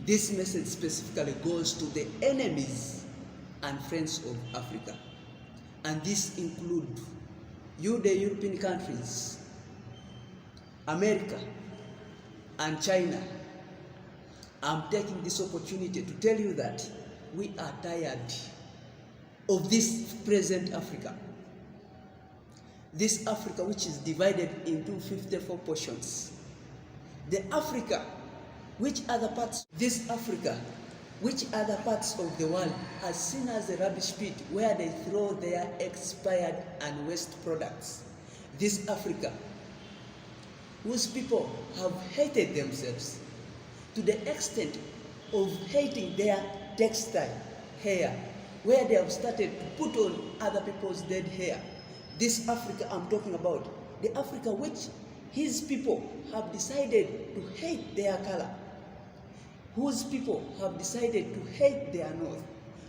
This message specifically goes to the enemies and friends of Africa. And this includes you, the European countries, America, and China. I'm taking this opportunity to tell you that we are tired of this present Africa. This Africa which is divided into 54 portions. The Africa which other parts, this Africa which other parts of the world are seen as a rubbish pit where they throw their expired and waste products. This Africa whose people have hated themselves to the extent of hating their textile hair, where they have started to put on other people's dead hair. This Africa I'm talking about, the Africa which his people have decided to hate their color, whose people have decided to hate their nose,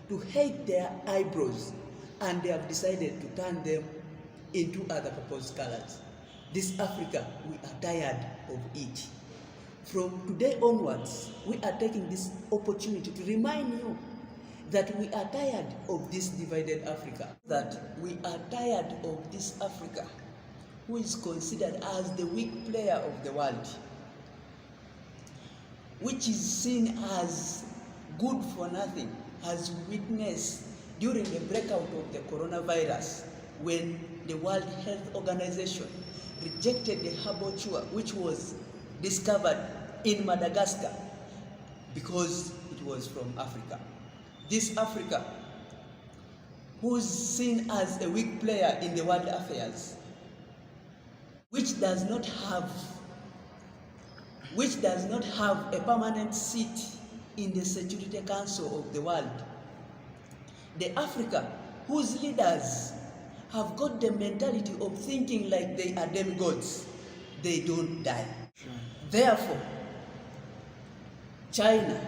to hate their eyebrows, and they have decided to turn them into other people's colors. This Africa, we are tired of it. From today onwards, we are taking this opportunity to remind you that we are tired of this divided Africa, that we are tired of this Africa who is considered as the weak player of the world, which is seen as good for nothing, as witnessed during the breakout of the coronavirus when the World Health Organization rejected the herbal cure which was discovered in Madagascar because it was from Africa. This Africa, who's seen as a weak player in the world affairs, which does not have a permanent seat in the Security Council of the world. The Africa whose leaders have got the mentality of thinking like they are demigods. They don't die. Therefore, China,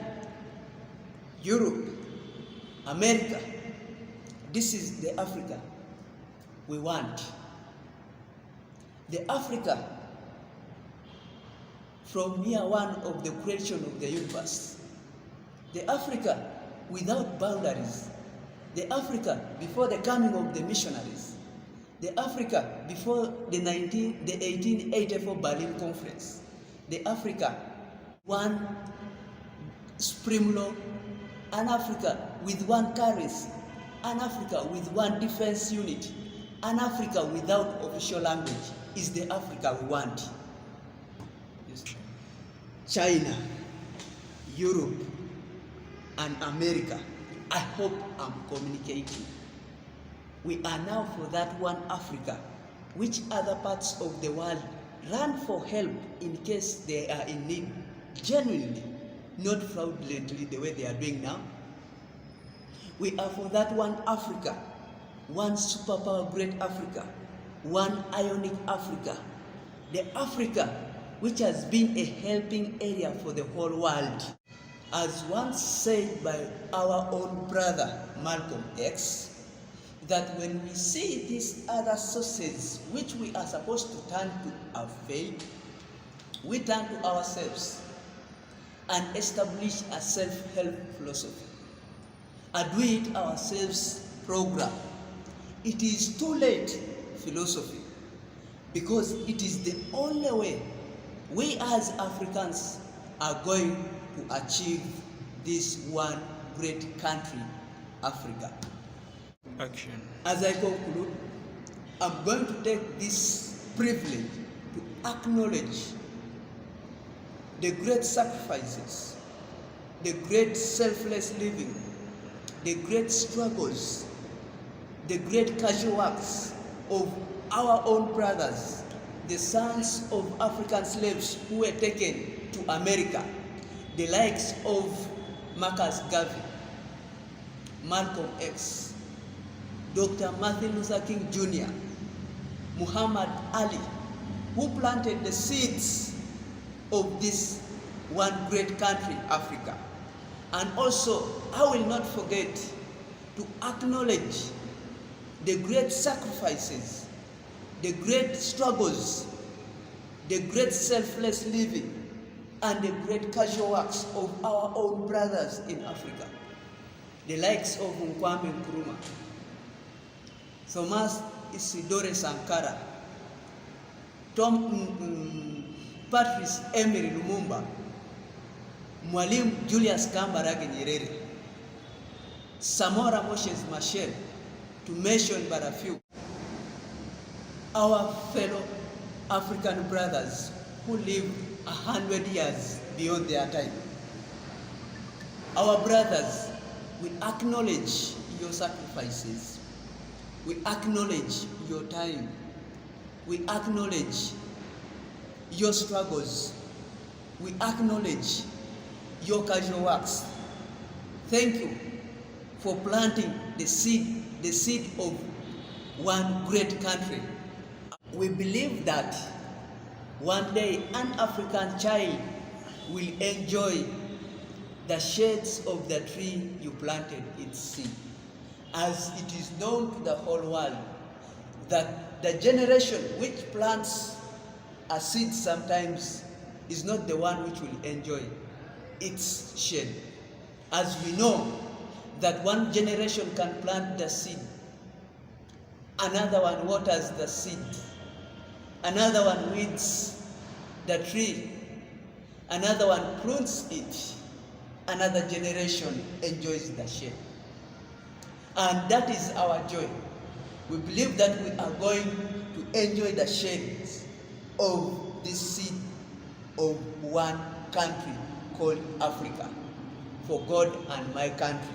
Europe, America, this is the Africa we want. The Africa from year one of the creation of the universe. The Africa without boundaries. The Africa before the coming of the missionaries. The Africa before the 1884 Berlin Conference. The Africa, one supreme law, an Africa with one currency, an Africa with one defense unit, an Africa without official language is the Africa we want. China, Europe, and America, I hope I'm communicating. We are now for that one Africa, which other parts of the world run for help in case they are in need, genuinely, not fraudulently the way they are doing now. We are for that one Africa, one superpower great Africa, one ionic Africa, the Africa which has been a helping area for the whole world. As once said by our own brother Malcolm X, that when we see these other sources which we are supposed to turn to our faith, we turn to ourselves and establish a self-help philosophy, a do-it-ourselves program. It is too late philosophy, because it is the only way we as Africans are going to achieve this one great country, Africa. Action. As I conclude, I'm going to take this privilege to acknowledge the great sacrifices, the great selfless living, the great struggles, the great casual works of our own brothers, the sons of African slaves who were taken to America, the likes of Marcus Garvey, Malcolm X, Dr. Martin Luther King Jr., Muhammad Ali, who planted the seeds of this one great country, Africa. And also, I will not forget to acknowledge the great sacrifices, the great struggles, the great selfless living, and the great casual works of our own brothers in Africa, the likes of Kwame Nkrumah, Thomas Isidore Sankara, Patrice Emery Lumumba, Mwalimu Julius Kambarage Nyerere, Samora Moses Machel, to mention but a few. Our fellow African brothers who lived 100 years beyond their time. Our brothers, we acknowledge your sacrifices. We acknowledge your time. We acknowledge your struggles. We acknowledge your casual works. Thank you for planting the seed of one great country. We believe that one day an African child will enjoy the shades of the tree you planted its seed, as it is known to the whole world that the generation which plants a seed sometimes is not the one which will enjoy its shade. As we know that one generation can plant the seed, another one waters the seed, another one weeds the tree, another one prunes it, another generation enjoys the shade. And that is our joy. We believe that we are going to enjoy the shades of this seed of one country called Africa, for God and my country.